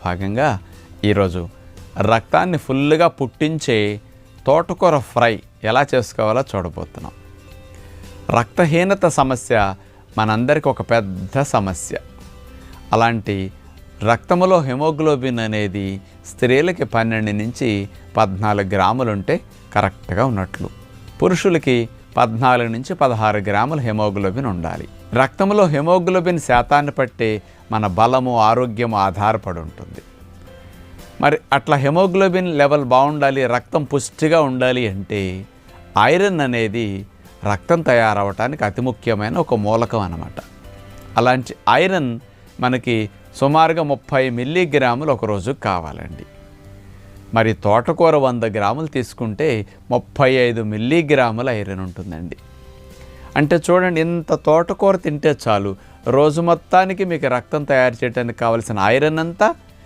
భాగంగా ఈరోజు రక్తాన్ని ఫుల్గా పుట్టించే తోటకూర ఫ్రై ఎలా చేసుకోవాలో చూడబోతున్నాం. రక్తహీనత సమస్య మనందరికీ ఒక పెద్ద సమస్య. అలాంటి రక్తములో హెమోగ్లోబిన్ అనేది స్త్రీలకి 12 నుంచి 14 గ్రాములు ఉంటే కరెక్ట్గా ఉన్నట్లు. పురుషులకి 14 నుంచి 16 గ్రాముల హెమోగ్లోబిన్ ఉండాలి. రక్తంలో హెమోగ్లోబిన్ శాతాన్ని బట్టి మన బలము, ఆరోగ్యము ఆధారపడి ఉంటుంది. మరి అట్లా హెమోగ్లోబిన్ లెవెల్ బాగుండాలి, రక్తం పుష్టిగా ఉండాలి అంటే ఐరన్ అనేది రక్తం తయారవటానికి అతి ముఖ్యమైన ఒక మూలకం అన్నమాట. అలాంటి ఐరన్ మనకి సుమారుగా 30 మిల్లీగ్రాములు ఒక రోజుకు కావాలండి. మరి తోటకూర 100 గ్రాములు తీసుకుంటే 35 మిల్లీగ్రాముల ఐరన్ ఉంటుందండి. అంటే చూడండి, ఇంత తోటకూర తింటే చాలు రోజు మొత్తానికి మీకు రక్తం తయారు చేయడానికి కావాల్సిన ఐరన్ అంతా